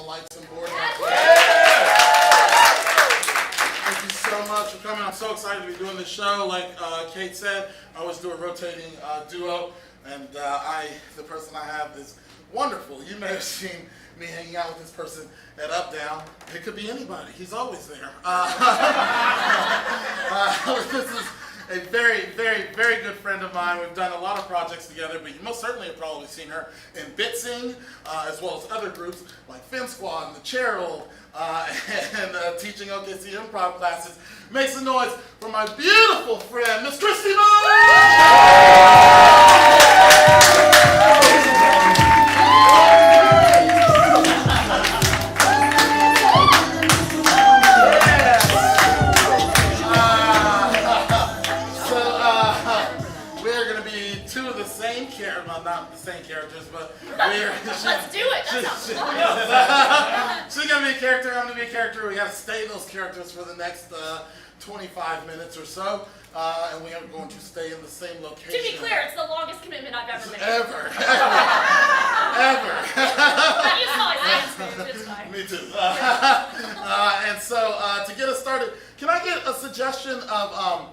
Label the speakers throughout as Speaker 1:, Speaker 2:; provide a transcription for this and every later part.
Speaker 1: the lights and board. Thank you so much for coming. I'm so excited to be doing this show. Like Kate said, I always do a rotating duo, and the person I have is wonderful. You may have seen me hanging out with this person at Up Down. It could be anybody. He's always there. This is a very, very, very good friend of mine. We've done a lot of projects together, but you most certainly have probably seen her in Bitsing, as well as other groups like Film Squad and The Cheryl, and teaching OKC Improv classes. Make some noise for my beautiful friend, Miss Kristy not the same characters, but
Speaker 2: let's do it.
Speaker 1: She's gonna be a character. I'm gonna be a character. We gotta stay those characters for the next 25 minutes or so, and we are going to stay in the same location.
Speaker 2: To be clear, it's the longest commitment I've ever made.
Speaker 1: Ever.
Speaker 2: You saw his hands move. It's fine.
Speaker 1: Me too. And so, to get us started, can I get a suggestion of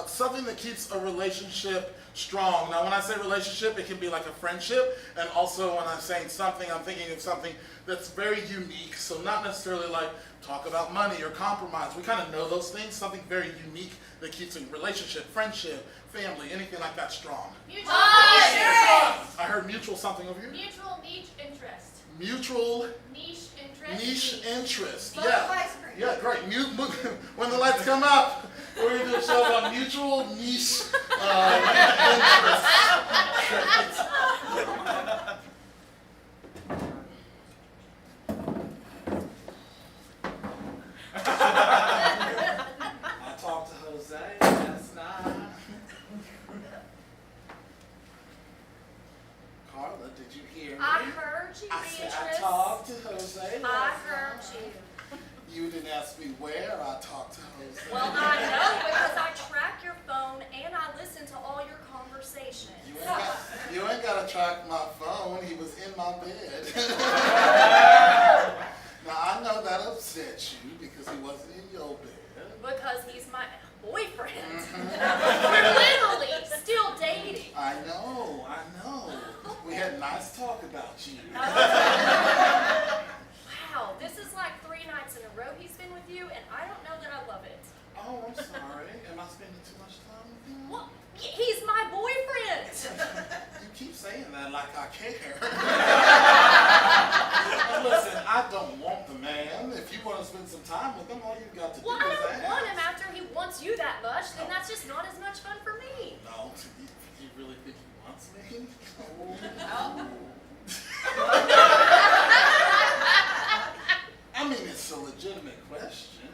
Speaker 1: something that keeps a relationship strong? Now, when I say relationship, it can be like a friendship, and also when I'm saying something, I'm thinking of something that's very unique. So not necessarily like talk about money or compromise. We kind of know those things. Something very unique that keeps a relationship, friendship, family, anything like that strong.
Speaker 2: Mutual interest.
Speaker 1: I heard mutual something over here.
Speaker 2: Mutual niche interest.
Speaker 1: Mutual
Speaker 2: niche interest.
Speaker 1: Niche interest.
Speaker 2: Love
Speaker 1: Yeah.
Speaker 2: ice cream.
Speaker 1: Yeah, great. When the lights come up, we're going to do a show about mutual niche interests. I talked to Jose last night. Carla, did you hear me?
Speaker 2: I heard you, Beatrice.
Speaker 1: I talked to Jose last night.
Speaker 2: I heard you.
Speaker 1: You didn't ask me where I talked to Jose.
Speaker 2: Well, I know because I track your phone and I listen to all your conversations.
Speaker 1: You ain't got to track my phone. He was in my bed. Now, I know that upset you because he wasn't in your bed.
Speaker 2: Because he's my boyfriend. We're literally still dating.
Speaker 1: I know. We had a nice talk about you.
Speaker 2: Wow, this is like 3 nights in a row he's been with you, and I don't know that I love it.
Speaker 1: Oh, I'm sorry. Am I spending too much time with you?
Speaker 2: Well, he's my boyfriend.
Speaker 1: You keep saying that like I care. Listen, I don't want the man. If you want to spend some time with him, all you've got to do is ask.
Speaker 2: Well, I don't want him after he wants you that much, then that's just not as much fun for me.
Speaker 1: No, you really think he wants me?
Speaker 2: Oh.
Speaker 1: I mean, it's a legitimate question.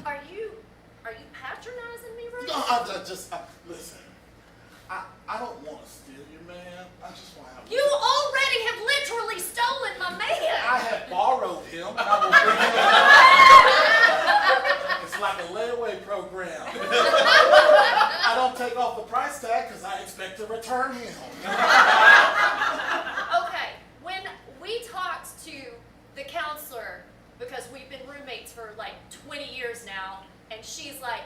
Speaker 2: Are you patronizing me right
Speaker 1: No,
Speaker 2: now?
Speaker 1: listen. I don't want to steal your man. I just want to have.
Speaker 2: You already have literally stolen my man.
Speaker 1: I have borrowed him, and I will bring him back. It's like a layaway program. I don't take off the price tag because I expect to return him.
Speaker 2: Okay, when we talked to the counselor, because we've been roommates for like 20 years now, and she's like,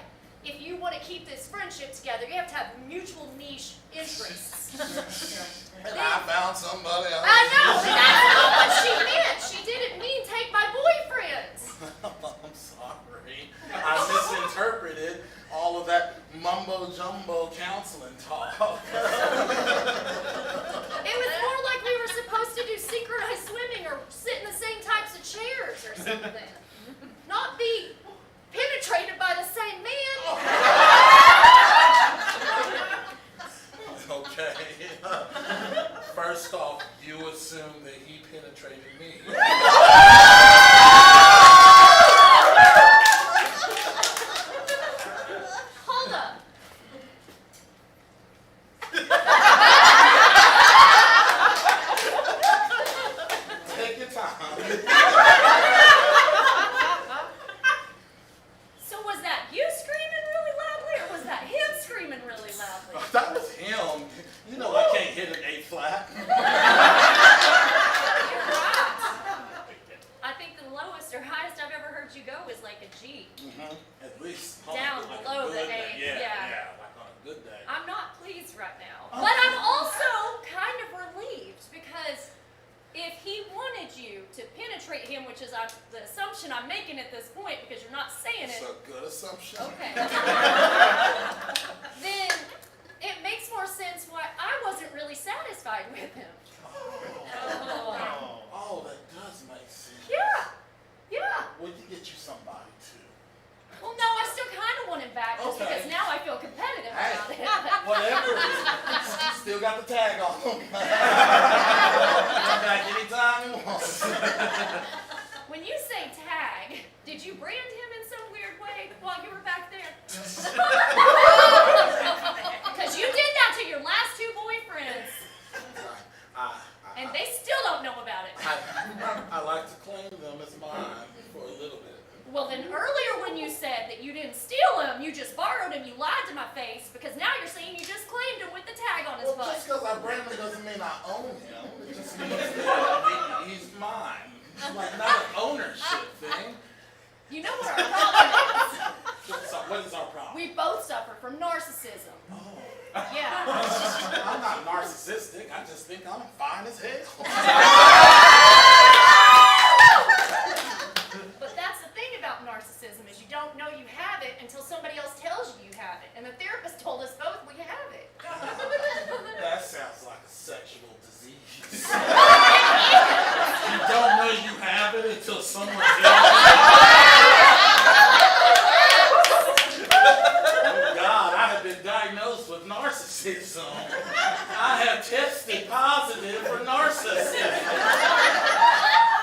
Speaker 2: if you want to keep this friendship together, you have to have mutual niche interests.
Speaker 1: And I found somebody else.
Speaker 2: I know, but that's not what she meant. She didn't mean take my boyfriends.
Speaker 1: I'm sorry. I misinterpreted all of that mumbo-jumbo counseling talk.
Speaker 2: It was more like we were supposed to do synchronized swimming or sit in the same types of chairs or something. Not be penetrated by the same man.
Speaker 1: Okay. First off, you assume that he penetrated me.
Speaker 2: Hold up.
Speaker 1: Take your time.
Speaker 2: So was that you screaming really loudly or was that him screaming really loudly?
Speaker 1: That was him. You know I can't hit an A flat.
Speaker 2: You're right. wanted you to penetrate him, which is the assumption I'm making at this point because you're not saying
Speaker 1: It's
Speaker 2: it.
Speaker 1: a good assumption.
Speaker 2: Okay. Then it makes more sense why I wasn't really satisfied with him.
Speaker 1: Oh, that does make sense.
Speaker 2: Yeah.
Speaker 1: We can get you somebody too.
Speaker 2: Well, no, I still kind of want him back just
Speaker 1: Okay.
Speaker 2: because now I feel competitive
Speaker 1: Hey,
Speaker 2: about it.
Speaker 1: whatever. Still got the tag on. Come back anytime you want.
Speaker 2: When you say tag, did you brand him in some weird way while you were back there? Because you did that to your last two boyfriends, and they still don't know about it.
Speaker 1: I like to claim them as mine for a little bit.
Speaker 2: Well, then earlier when you said that you didn't steal him, you just borrowed him, you lied to my face, because now you're saying you just claimed him with the tag on his
Speaker 1: Well,
Speaker 2: butt.
Speaker 1: just because I brand him doesn't mean I own him. It just means that he's mine. It's like not an ownership thing.
Speaker 2: You know what our problem is?
Speaker 1: What is our problem?
Speaker 2: We both suffer from narcissism.
Speaker 1: Oh.
Speaker 2: Yeah.
Speaker 1: I'm not narcissistic. I just think I'm fine as hell.
Speaker 2: But that's the thing about narcissism is you don't know you have it until somebody else tells you you have it. And the therapist told us both we have it.
Speaker 1: That sounds like a sexual disease. You don't know you have it until someone tells you. Oh God, I have been diagnosed with narcissism. I have tested positive for narcissism.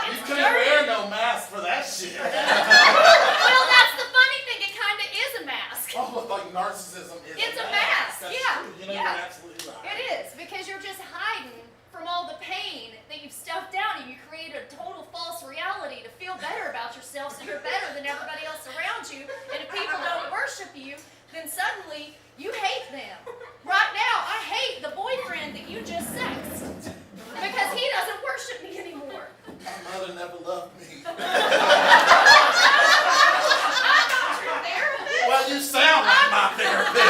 Speaker 1: You couldn't wear no mask for that shit.
Speaker 2: Well, that's the funny thing. It kind of is a mask.
Speaker 1: Oh, like narcissism is
Speaker 2: It's a mask.
Speaker 1: That's
Speaker 2: Yeah.
Speaker 1: true. You know,
Speaker 2: Yeah.
Speaker 1: you're absolutely right.
Speaker 2: It is, because you're just hiding from all the pain that you've stuffed down, and you create a total false reality to feel better about yourself, so you're better than everybody else around you. And if people don't worship you, then suddenly you hate them. Right now, I hate the boyfriend that you just sexed because he doesn't worship me anymore.
Speaker 1: My mother never loved me.
Speaker 2: I'm not your therapist.
Speaker 1: Well, you sound like my therapist.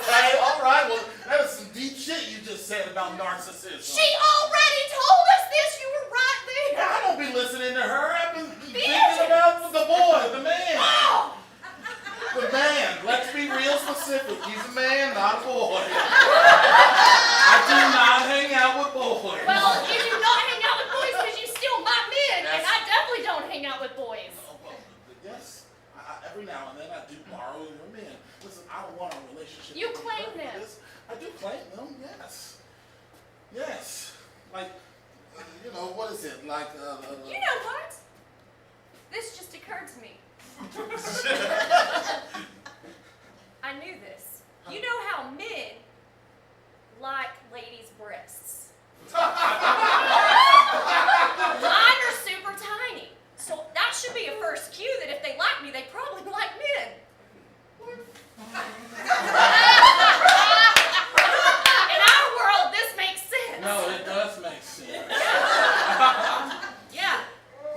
Speaker 1: Okay, all right. Well, that was some deep shit you just said about narcissism.
Speaker 2: She already told us this. You were right there.
Speaker 1: I don't be listening to her. I've been thinking about the boy, the man.
Speaker 2: Oh.
Speaker 1: The man. Let's be real specific. He's a man, not a boy. I do not hang out with boys.
Speaker 2: Well, you do not hang out with boys because you steal my men, and
Speaker 1: That's-
Speaker 2: I definitely don't hang out with boys.
Speaker 1: Oh, well, yes. Every now and then I do borrow your men. Listen, I don't want a relationship.
Speaker 2: You
Speaker 1: with
Speaker 2: claim
Speaker 1: her for
Speaker 2: them.
Speaker 1: this. I do claim them, yes. Yes. Like, you know, what is it? Like,
Speaker 2: You know what? This just occurred to me. I knew this. You know how men like ladies' breasts. Mine are super tiny. So that should be a first cue that if they like me, they probably like men. In our world, this makes sense.
Speaker 1: no, it does make sense.
Speaker 2: Yeah.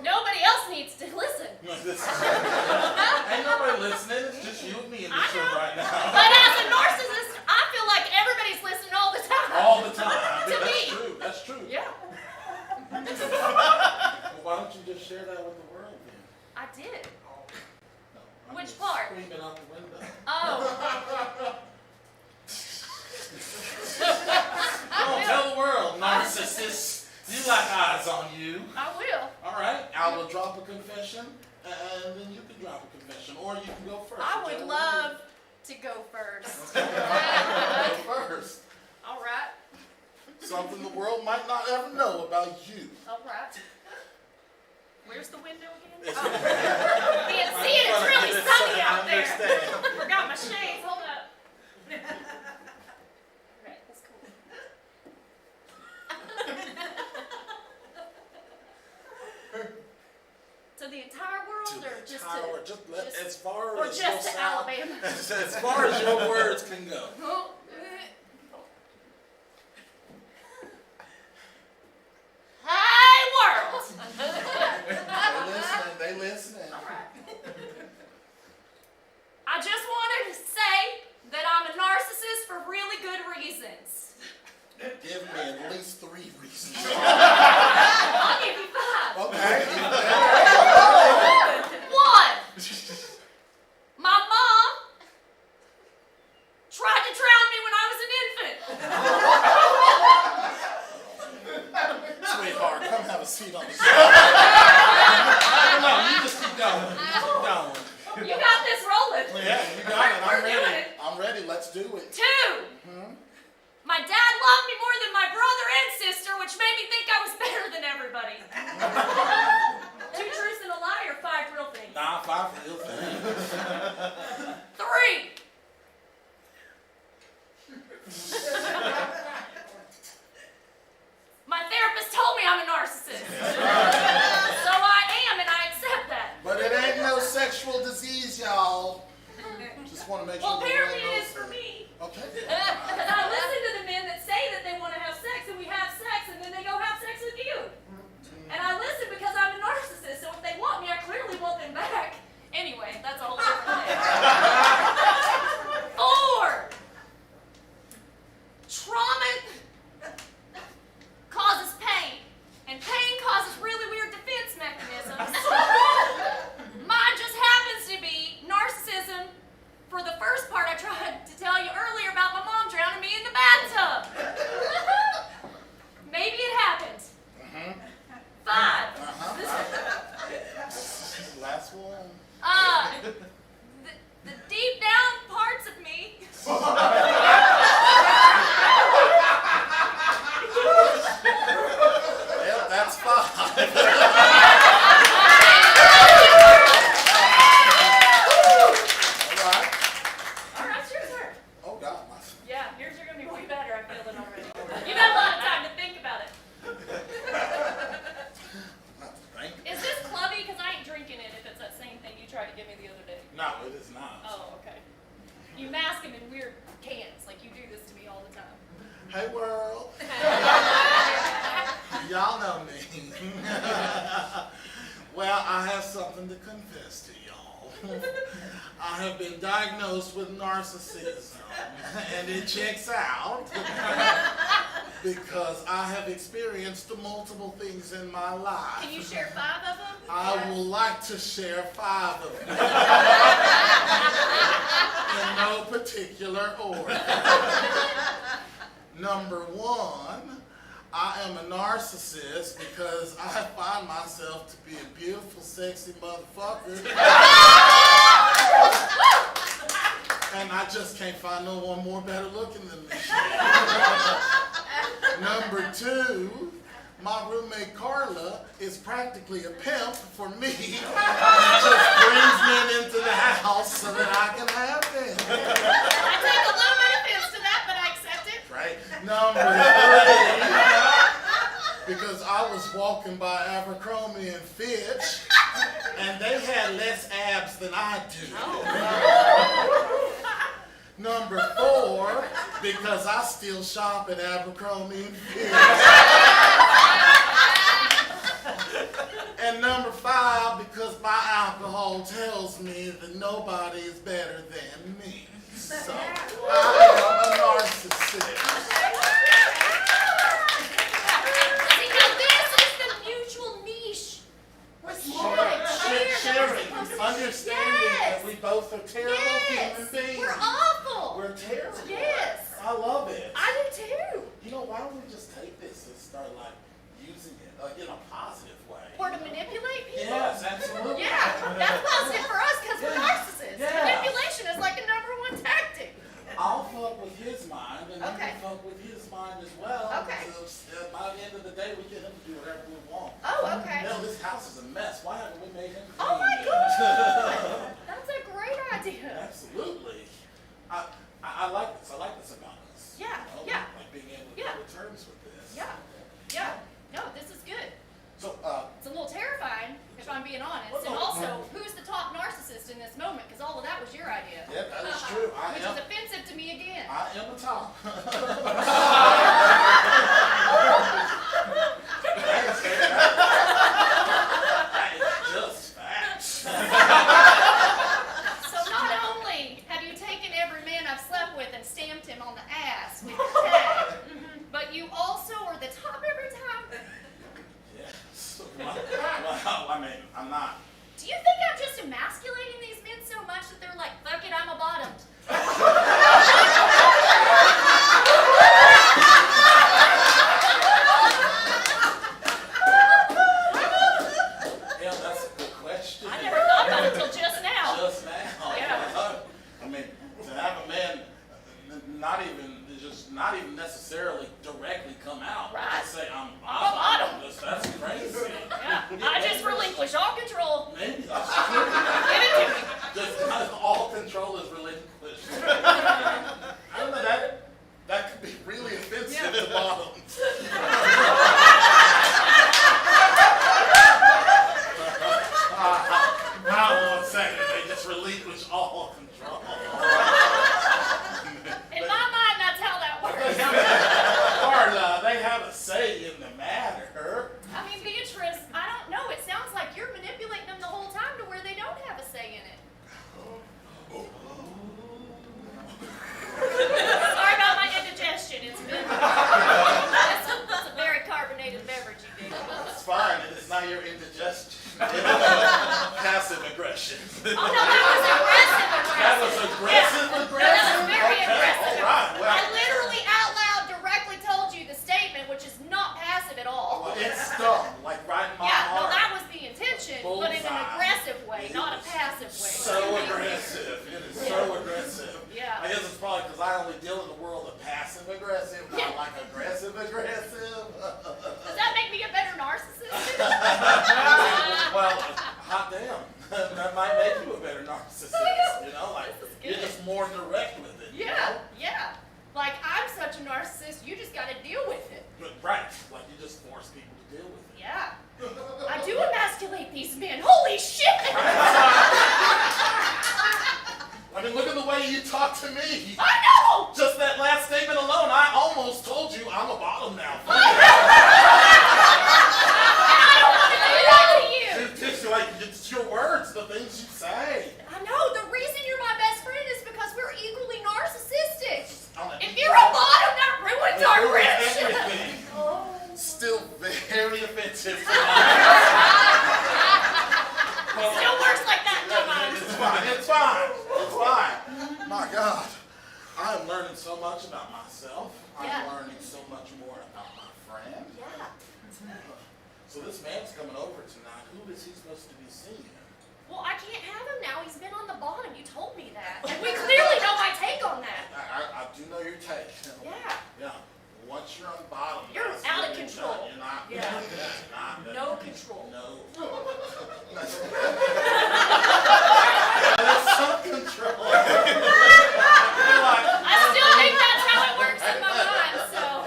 Speaker 2: Nobody else needs to listen.
Speaker 1: Ain't nobody listening. It's just you and me in
Speaker 2: I
Speaker 1: this room
Speaker 2: know.
Speaker 1: right now.
Speaker 2: But as a narcissist, I feel like everybody's listening all the time.
Speaker 1: All the time.
Speaker 2: To
Speaker 1: That's
Speaker 2: me.
Speaker 1: true. That's true.
Speaker 2: Yeah,
Speaker 1: Well, why don't you just share that with the world then?
Speaker 2: I did.
Speaker 1: No, I
Speaker 2: Which
Speaker 1: mean,
Speaker 2: part?
Speaker 1: Screaming out the window.
Speaker 2: Oh.
Speaker 1: Don't tell the world, narcissists. You like eyes on you.
Speaker 2: I will.
Speaker 1: All right. I will drop a confession, and then you can drop a confession, or you can go first.
Speaker 2: I
Speaker 1: whichever
Speaker 2: would
Speaker 1: one you
Speaker 2: love to go first.
Speaker 1: do. Go first.
Speaker 2: All right.
Speaker 1: Something the world might not ever know about you.
Speaker 2: All right. Where's the window again?
Speaker 1: It's-
Speaker 2: Can't see it. It's really sunny out there.
Speaker 1: Understand.
Speaker 2: Forgot my shades. Hold up. Right, that's cool. To the entire world, or just to?
Speaker 1: As far
Speaker 2: Or
Speaker 1: as
Speaker 2: just
Speaker 1: your
Speaker 2: to
Speaker 1: sound-
Speaker 2: Alabama?
Speaker 1: as far as your words can go.
Speaker 2: Oh, Hi, world.
Speaker 1: They listening.
Speaker 2: All right. I just wanted to say that I'm a narcissist for really good reasons.
Speaker 1: Give me at least 3 reasons. seat on the show. Come on, you just keep going. Keep going.
Speaker 2: You got this rolling.
Speaker 1: Yeah, you got it. I'm
Speaker 2: We're doing
Speaker 1: ready.
Speaker 2: it.
Speaker 1: I'm ready. Let's do it.
Speaker 2: 2. My dad loved me more than my brother and sister, which made me think I was better than everybody. 2 truths and a lie, or 5 real things?
Speaker 1: Nah, 5 real things.
Speaker 2: 3. My therapist told me I'm a narcissist. So I am, and I accept that.
Speaker 1: But it ain't no sexual disease, y'all. Just want to make sure.
Speaker 2: Well, apparently it is for me.
Speaker 1: Okay.
Speaker 2: Because I listen to the men that say that they want to have sex, and we have sex, and then they go have sex with you. And I listen because I'm a narcissist, so if they want me, I clearly want them back. Anyway, that's a whole different thing. 4. Trauma causes pain, and pain causes really weird defense mechanisms. Mine just happens to be narcissism. For the first part, I tried to tell you earlier about my mom drowning me in the bathtub. Maybe it happened. 5.
Speaker 1: Last one.
Speaker 2: The deep down parts of me.
Speaker 1: Yep, that's 5. No, it is not.
Speaker 2: Oh, okay. You mask them in weird cans, like you do this to me all the time.
Speaker 1: Hey, world. Y'all know me. Well, I have something to confess to y'all. I have been diagnosed with narcissism, and it checks out because I have experienced multiple things in my life.
Speaker 2: Can you share 5 of them?
Speaker 1: I would like to share 5 of them in no particular order. Number 1, I am a narcissist because I find myself to be a beautiful, sexy motherfucker. And I just can't find no one more better looking than me. Number 2, my roommate Carla is practically a pimp for me. She just brings men into the house so that I can have them.
Speaker 2: I take a little bit of offense to that, but I accept it.
Speaker 1: Right. Number 3, because I was walking by Abercrombie and Fitch, and they had less abs than I do. Number 4, because I still shop at Abercrombie and Fitch. And number 5, because my alcohol tells me that nobody is better than me. So I am a narcissist.
Speaker 2: See, now this is the mutual niche. We're
Speaker 1: Sharing, understanding that we both are terrible human beings.
Speaker 2: We're awful.
Speaker 1: We're terrible.
Speaker 2: Yes.
Speaker 1: I love it.
Speaker 2: I do too.
Speaker 1: You know, why don't we just take this and start using it in a positive way?
Speaker 2: Or to manipulate people?
Speaker 1: Yes, absolutely.
Speaker 2: Yeah, that's positive for us because we're
Speaker 1: Yeah.
Speaker 2: narcissists.
Speaker 1: Yeah.
Speaker 2: Manipulation is like a #1 tactic.
Speaker 1: I'll fuck with his mind, and
Speaker 2: Okay.
Speaker 1: you can fuck with his mind as well.
Speaker 2: Okay.
Speaker 1: So by the end of the day, we get him to do whatever we want.
Speaker 2: Oh, okay.
Speaker 1: Hell, this house is a mess. Why haven't we made him clean
Speaker 2: Oh my
Speaker 1: it?
Speaker 2: God! That's a great idea.
Speaker 1: Absolutely. I like this. I like this about us.
Speaker 2: Yeah,
Speaker 1: You know?
Speaker 2: yeah.
Speaker 1: Like being able to
Speaker 2: Yeah.
Speaker 1: come to terms with this.
Speaker 2: Yeah, yeah. No, this is good.
Speaker 1: So,
Speaker 2: It's a little terrifying, if I'm being honest.
Speaker 1: What's
Speaker 2: And
Speaker 1: up?
Speaker 2: also, who's the top narcissist in this moment? Because all of that was your idea.
Speaker 1: yeah, that is true.
Speaker 2: Which is offensive to me again.
Speaker 1: I am a top. That is just facts.
Speaker 2: So not only have you taken every man I've slept with and stamped him on the ass with your tag, but you also are the top every time.
Speaker 1: Yes. Well, I mean, I'm not.
Speaker 2: Do you think I'm just emasculating these men so much that they're like, fuck it, I'm a bottom?
Speaker 1: It's fine. It's not your indigestion. It's passive aggression.
Speaker 2: Oh no, that was aggressive aggressive.
Speaker 1: That was aggressive
Speaker 2: Yeah.
Speaker 1: aggression?
Speaker 2: That was very aggressive.
Speaker 1: All right. Well,
Speaker 2: I literally out loud directly told you the statement, which is not passive at all.
Speaker 1: well, it stung, like right in my
Speaker 2: Yeah, no,
Speaker 1: heart.
Speaker 2: that was the intention, but in an
Speaker 1: Bullseye.
Speaker 2: aggressive way,
Speaker 1: It
Speaker 2: not a
Speaker 1: was
Speaker 2: passive way.
Speaker 1: So aggressive. It is so aggressive.
Speaker 2: Yeah.
Speaker 1: I guess it's probably because I only deal in the world of passive aggressive, not
Speaker 2: Yeah.
Speaker 1: like aggressive aggressive.
Speaker 2: Does that make me a better narcissist?
Speaker 1: Well, hot damn. That might make you a better narcissist. You know, like
Speaker 2: This is
Speaker 1: you're
Speaker 2: good.
Speaker 1: just more direct with it. you
Speaker 2: Yeah,
Speaker 1: know?
Speaker 2: yeah. Like, I'm such a narcissist, you just gotta deal with it.
Speaker 1: But, right. Like you just force people to deal with it.
Speaker 2: Yeah. I do emasculate these men. Holy shit!
Speaker 1: I mean, look at the way you talk to me.
Speaker 2: I know!
Speaker 1: Just that last statement alone, I almost told you I'm a bottom now.
Speaker 2: I don't want to do that to you!
Speaker 1: It's just like, it's your words, the things you say.
Speaker 2: I know, the reason you're my best friend is because we're equally narcissistic.
Speaker 1: On a-
Speaker 2: If you're a bottom, that ruins our
Speaker 1: It ruins
Speaker 2: friendship.
Speaker 1: everything.
Speaker 2: Oh.
Speaker 1: Still very offensive.
Speaker 2: Still works like that sometimes.
Speaker 1: It's fine. It's fine. It's fine. My God, I am learning so much about myself.
Speaker 2: Yeah.
Speaker 1: I'm learning so much more about my friend.
Speaker 2: Yeah.
Speaker 1: So this man's coming over tonight. Who is he supposed to be seeing?
Speaker 2: Well, I can't have him now. He's been on the bottom. You told me that. And we clearly know my take on that.
Speaker 1: I do know your take.
Speaker 2: Yeah.
Speaker 1: Yeah. Once you're on the bottom,
Speaker 2: You're
Speaker 1: that's
Speaker 2: out of
Speaker 1: when you're
Speaker 2: control.
Speaker 1: done. You're not.
Speaker 2: Yeah.
Speaker 1: You're not.
Speaker 2: No control.
Speaker 1: No. That's some control.
Speaker 2: I still think that's how it works in my mind, so.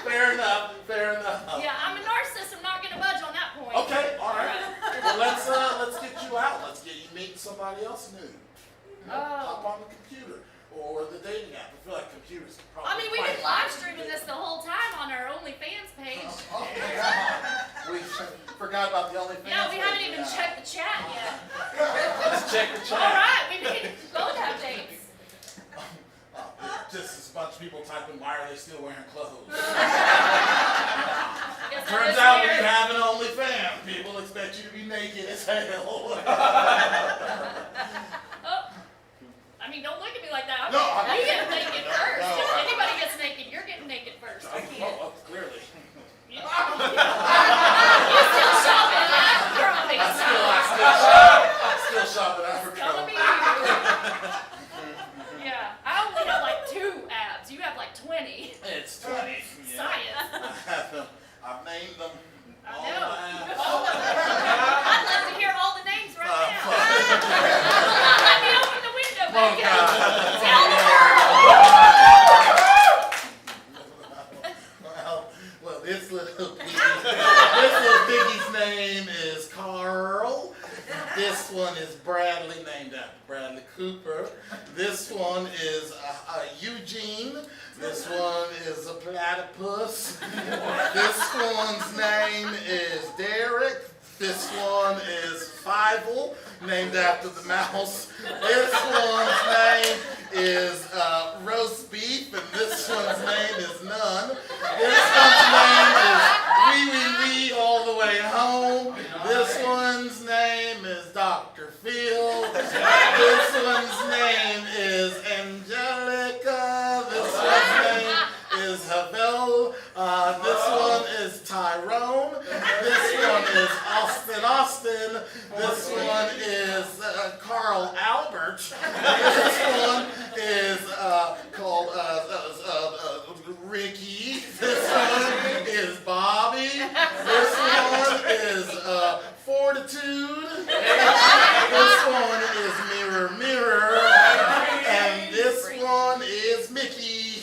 Speaker 1: Fair enough. Fair enough.
Speaker 2: Yeah, I'm a narcissist. I'm not going to budge on that point.
Speaker 1: Okay. All right. Well, let's get you out. Let's get you meet somebody else new. You know, hop on the computer or the dating app. I feel like computers probably.
Speaker 2: I mean, we've been live streaming this the whole time on our OnlyFans page.
Speaker 1: Oh my God. We forgot about the OnlyFans.
Speaker 2: Yeah, we haven't
Speaker 1: page.
Speaker 2: even checked the chat yet.
Speaker 1: Let's check the chat.
Speaker 2: All right, we both have dates.
Speaker 1: Just as much people typing, why are they still wearing clothes?
Speaker 2: I guess that
Speaker 1: Turns
Speaker 2: is
Speaker 1: out when
Speaker 2: weird.
Speaker 1: you have an OnlyFans, people expect you to be naked as hell.
Speaker 2: Oh. I mean, don't look at me like that.
Speaker 1: No,
Speaker 2: You get naked first.
Speaker 1: no.
Speaker 2: If anybody gets naked, you're getting naked first. I can't.
Speaker 1: Oh, clearly.
Speaker 2: You still shopping at Abercrombie,
Speaker 1: I
Speaker 2: so
Speaker 1: still shop at
Speaker 2: it's gonna be
Speaker 1: Abercrombie.
Speaker 2: you. Yeah, I only have like 2 abs. You have like 20.
Speaker 1: It's 20. Yeah.
Speaker 2: Science.
Speaker 1: I have them. I've named them.
Speaker 2: I
Speaker 1: All
Speaker 2: know.
Speaker 1: the abs.
Speaker 2: I'd love to hear all the names right now. Let me open the window
Speaker 1: Oh,
Speaker 2: back
Speaker 1: God.
Speaker 2: up. Tell the world.
Speaker 1: Well, this little piggy's name is Carl. This one is Bradley, named after Bradley Cooper. This one is Eugene. This one is a platypus. This one's name is Derek. This one is Fievel, named after the mouse. This one's name is roast beef, and this one's name is none. This one's name is wee all the way home. This one's name is Dr. Phil. This one's name is Angelica. This one's name is Havel. This one is Tyrone. This one is Austin. This one is Carl Albert. This one is called Ricky. This one is Bobby. This one is Fortitude. This one is Mirror. And this one is Mickey.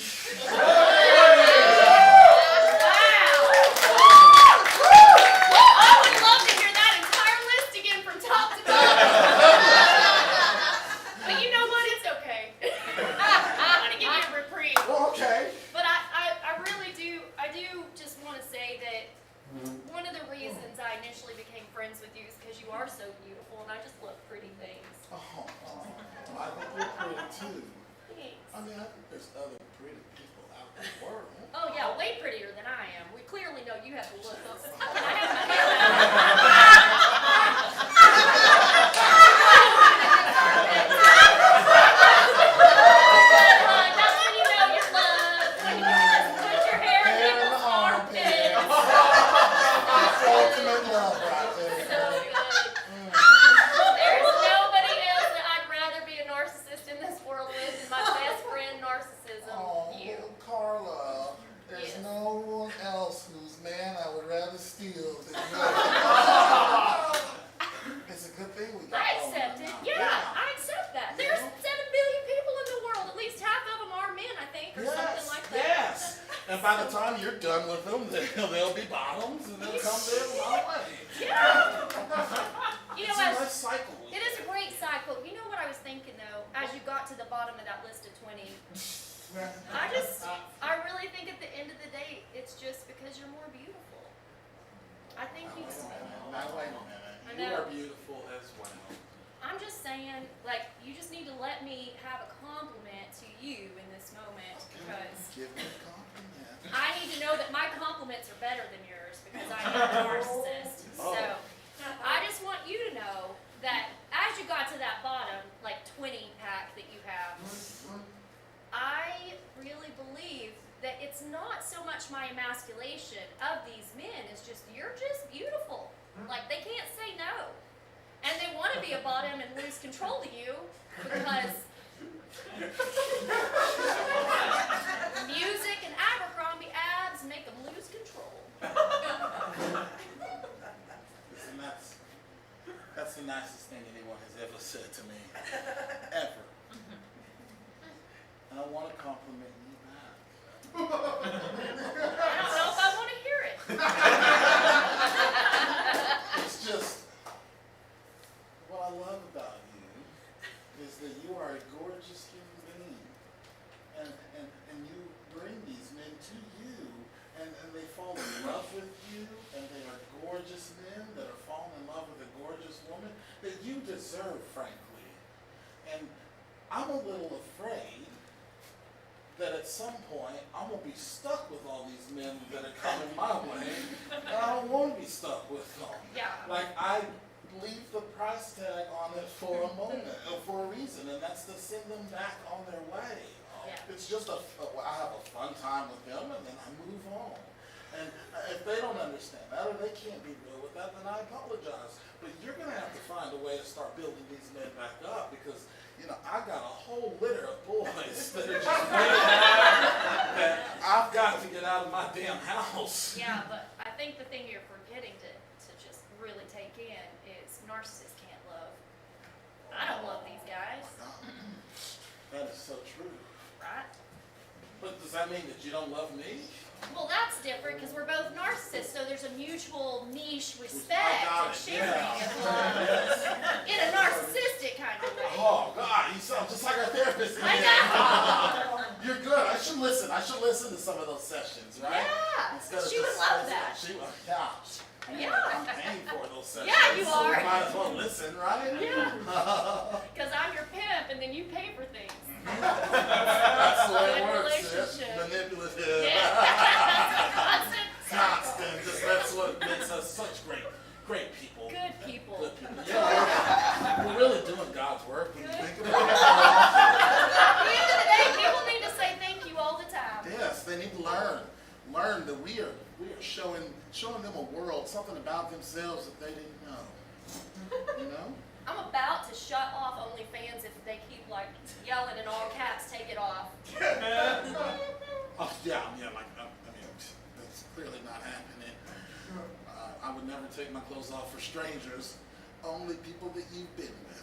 Speaker 2: are so beautiful, and I just love pretty things.
Speaker 1: Oh, I think you're pretty too.
Speaker 2: Thanks.
Speaker 1: I mean, I think there's other pretty people out in the world.
Speaker 2: Oh yeah, way prettier than I am. We clearly know you have the look. That's when you know you're loved. When you just put your hair in people's armpits.
Speaker 1: Ultimate love right there.
Speaker 2: So good. There's nobody else that I'd rather be a narcissist in this world with than my best friend narcissism.
Speaker 1: Oh,
Speaker 2: You.
Speaker 1: Carla, there's
Speaker 2: Yes.
Speaker 1: no one else whose man I would rather steal than you. It's a good thing we got
Speaker 2: I
Speaker 1: all
Speaker 2: accept
Speaker 1: that
Speaker 2: it.
Speaker 1: now.
Speaker 2: Yeah, I accept that. There's 7 billion people in the world. At least half of them are men, I think, or something like that.
Speaker 1: Yes. And by the time you're done with them, they'll be bottoms and they'll come their way.
Speaker 2: Yeah. You
Speaker 1: It's
Speaker 2: know,
Speaker 1: a nice cycle.
Speaker 2: it is a great cycle. You know what I was thinking though, as you got to the bottom of that list of 20, I really think at the end of the day, it's just because you're more beautiful. I think you.
Speaker 1: Now wait a minute.
Speaker 2: I
Speaker 1: You
Speaker 2: know.
Speaker 1: are beautiful as well.
Speaker 2: I'm just saying, like, you just need to let me have a compliment to you in this moment because
Speaker 1: Give me a compliment.
Speaker 2: I need to know that my compliments are better than yours because I am a narcissist.
Speaker 1: Oh.
Speaker 2: So I just want you to know that as you got to that bottom, like 20 pack that you have, I really believe that it's not so much my emasculation of these men, it's just you're just beautiful. Like they can't say no. And they want to be a bottom and lose control of you because music and Abercrombie abs make them lose control.
Speaker 1: Listen, that's the nicest thing anyone has ever said to me. Ever. And I want to compliment you back.
Speaker 2: I don't know if I want to hear it.
Speaker 1: It's just, what I love about you is that you are a gorgeous human being. And you bring these men to you, and they fall in love with you, and they are gorgeous men that are falling in love with a gorgeous woman that you deserve, frankly. And I'm a little afraid that at some point I'm going to be stuck with all these men that are coming my way, and I don't want to be stuck with them.
Speaker 2: Yeah.
Speaker 1: Like, I leave the price tag on it for a moment, for a reason, and that's to send them back on their way.
Speaker 2: Yeah.
Speaker 1: It's just I have a fun time with them, and then I move on. And if they don't understand that, or they can't be real with that, then I apologize. But you're going to have to find a way to start building these men back up, because, you know, I got a whole litter of boys that are just that I've got to get out of my damn house.
Speaker 2: Yeah, but I think the thing you're forgetting to just really take in is narcissists can't love. I don't love these guys,
Speaker 1: That is so true.
Speaker 2: right?
Speaker 1: But does that mean that you don't love me?
Speaker 2: Well, that's different because we're both narcissists, so there's a mutual niche
Speaker 1: I
Speaker 2: respect
Speaker 1: got
Speaker 2: and
Speaker 1: it,
Speaker 2: sharing
Speaker 1: yeah.
Speaker 2: of love in a narcissistic kind of way.
Speaker 1: Oh, God, you sound just like our therapist.
Speaker 2: I know.
Speaker 1: You're good. I should listen to some of those sessions, right?
Speaker 2: Yeah,
Speaker 1: Instead of
Speaker 2: she would
Speaker 1: just
Speaker 2: love
Speaker 1: listening.
Speaker 2: that.
Speaker 1: She would, yeah.
Speaker 2: Yeah.
Speaker 1: I'm paying for those sessions.
Speaker 2: Yeah, you
Speaker 1: so
Speaker 2: are.
Speaker 1: we might as well listen, right?
Speaker 2: Yeah. Because I'm your pimp and then you pay for things.
Speaker 1: That's the way it
Speaker 2: Good
Speaker 1: works, sis.
Speaker 2: relationship.
Speaker 1: Manipulative.
Speaker 2: Yeah. Constant.
Speaker 1: Constant. Just that's what makes us such great people.
Speaker 2: Good people.
Speaker 1: Good people. Yeah, we're really doing God's work when you
Speaker 2: Good.
Speaker 1: think about it.
Speaker 2: At the end of the day, people need to say thank you all the time.
Speaker 1: Yes, they need to learn that we are showing them a world, something about themselves that they didn't know. You know?
Speaker 2: I'm about to shut off OnlyFans if they keep like yelling in all caps, take it off.
Speaker 1: Oh yeah, like I mean, that's clearly not happening. I would never take my clothes off for strangers, only people that you've been with.